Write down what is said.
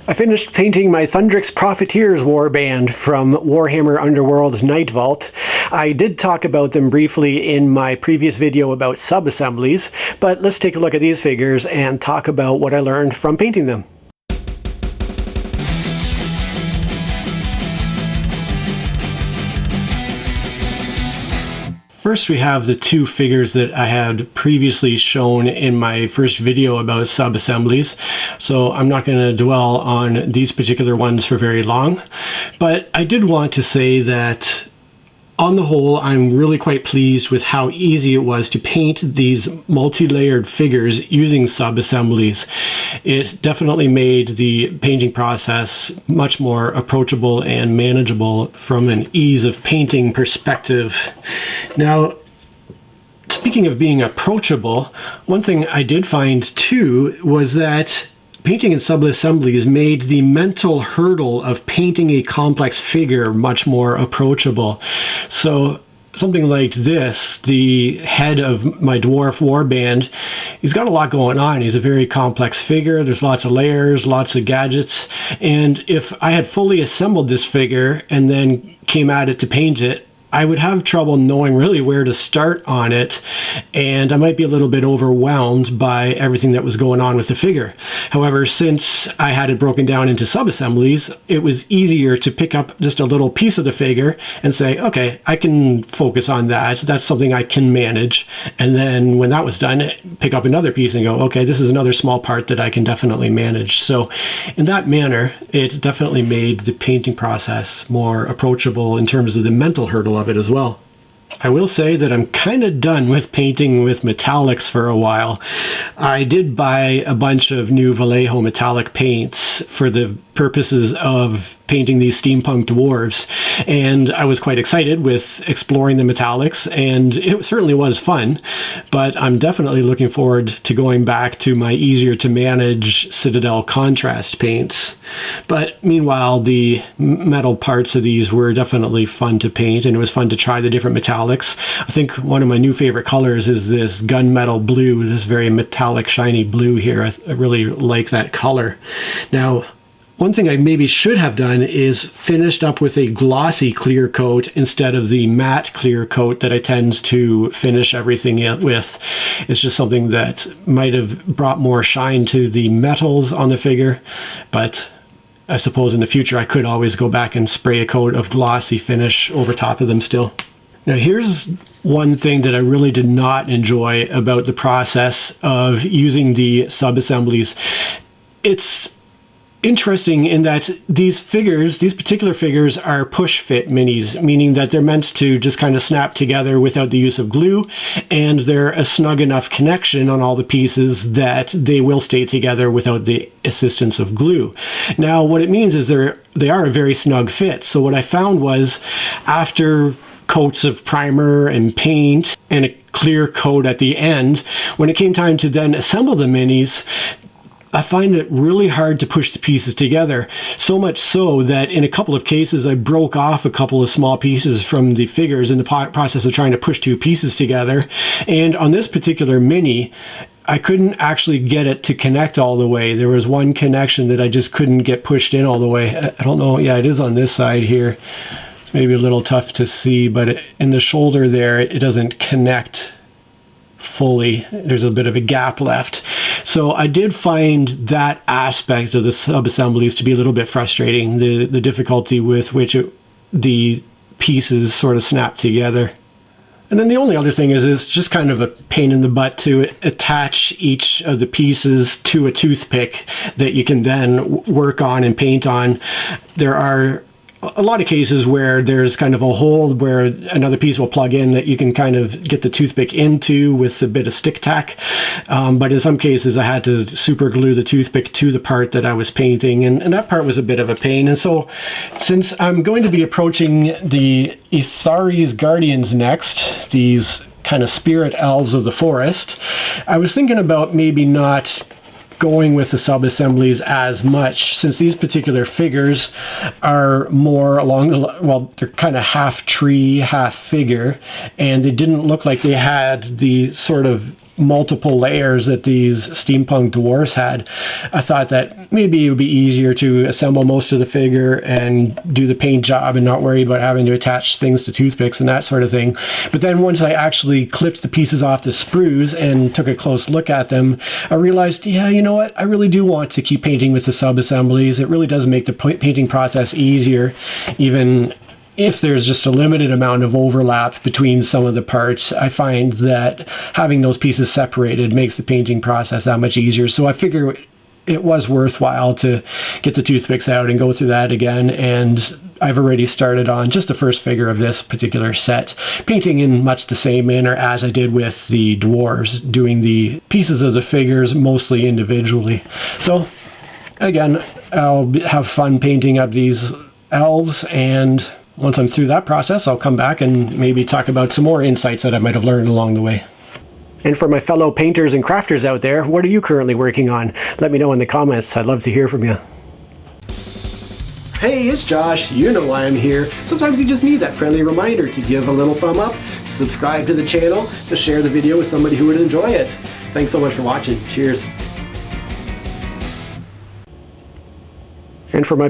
I finished painting my Thundrik's Profiteers warband from Warhammer Underworlds Nightvault. I did talk about them briefly in my previous video about sub-assemblies, but let's take a look at these figures and talk about what I learned from painting them. First, we have the two figures that I had previously shown in my first video about sub-assemblies, so I'm not going to dwell on these particular ones for very long. But I did want to say that on the whole, I'm really quite pleased with how easy it was to paint these multi-layered figures using sub-assemblies. It definitely made the painting process much more approachable and manageable from an ease of painting perspective. Now, speaking of being approachable, one thing I did find too was that painting in sub-assemblies made the mental hurdle of painting a complex figure much more approachable. So something like this, the head of my dwarf warband, he's got a lot going on. He's a very complex figure. There's lots of layers, lots of gadgets. And if I had fully assembled this figure and then came at it to paint it, I would have trouble knowing really where to start on it, and I might be a little bit overwhelmed by everything that was going on with the figure. However, since I had it broken down into sub-assemblies, it was easier to pick up just a little piece of the figure and say, okay, I can focus on that. That's something I can manage. And then when that was done, pick up another piece and go, okay, this is another small part that I can definitely manage. So in that manner, it definitely made the painting process more approachable in terms of the mental hurdle of it as well. I will say that I'm kind of done with painting with metallics for a while. I did buy a bunch of new Vallejo metallic paints for the purposes of painting these steampunk dwarves, and I was quite excited with exploring the metallics, and it certainly was fun, but I'm definitely looking forward to going back to my easier to manage Citadel contrast paints. But meanwhile, the metal parts of these were definitely fun to paint, and it was fun to try the different metallics. I think one of my new favorite colors is this gunmetal blue, this very metallic shiny blue here. I really like that color. Now, one thing I maybe should have done is finished up with a glossy clear coat instead of the matte clear coat that I tend to finish everything with. It's just something that might have brought more shine to the metals on the figure, but I suppose in the future I could always go back and spray a coat of glossy finish over top of them still. Now here's one thing that I really did not enjoy about the process of using the sub-assemblies. It's interesting in that these particular figures are push fit minis, meaning that they're meant to just kind of snap together without the use of glue, and they're a snug enough connection on all the pieces that they will stay together without the assistance of glue. Now what it means is they are a very snug fit. So what I found was, after coats of primer and paint and a clear coat at the end, when it came time to then assemble the minis, I find it really hard to push the pieces together, so much so that in a couple of cases I broke off a couple of small pieces from the figures in the process of trying to push two pieces together. And on this particular mini, I couldn't actually get it to connect all the way. There was one connection that I just couldn't get pushed in all the way. I don't know, yeah, it is on this side here. It's maybe a little tough to see, but in the shoulder there, it doesn't connect fully. There's a bit of a gap left. So I did find that aspect of the sub-assemblies to be a little bit frustrating, the difficulty with which the pieces sort of snap together. And then the only other thing is it's just kind of a pain in the butt to attach each of the pieces to a toothpick that you can then work on and paint on. There are a lot of cases where there's kind of a hole where another piece will plug in that you can kind of get the toothpick into with a bit of stick tack. But in some cases I had to super glue the toothpick to the part that I was painting, and that part was a bit of a pain. And so since I'm going to be approaching the Ithari's Guardians next, these kind of spirit elves of the forest, I was thinking about maybe not going with the sub-assemblies as much, since these particular figures are more along the, well, they're kind of half tree, half figure, and they didn't look like they had the sort of multiple layers that these steampunk dwarves had, I thought that maybe it would be easier to assemble most of the figure and do the paint job and not worry about having to attach things to toothpicks and that sort of thing. But then once I actually clipped the pieces off the sprues and took a close look at them, I realized, yeah, you know what? I really do want to keep painting with the sub-assemblies. It really does make the painting process easier, even if there's just a limited amount of overlap between some of the parts. I find that having those pieces separated makes the painting process that much easier. So I figure it was worthwhile to get the toothpicks out and go through that again. And I've already started on just the first figure of this particular set, painting in much the same manner as I did with the dwarves, doing the pieces of the figures mostly individually. So again, I'll have fun painting up these elves, and once I'm through that process, I'll come back and maybe talk about some more insights that I might have learned along the way. And for my fellow painters and crafters out there, what are you currently working on? Let me know in the comments. I'd love to hear from you. Hey, it's Josh. You know why I'm here. Sometimes you just need that friendly reminder to give a little thumb up, to subscribe to the channel, to share the video with somebody who would enjoy it. Thanks so much for watching. Cheers. And for my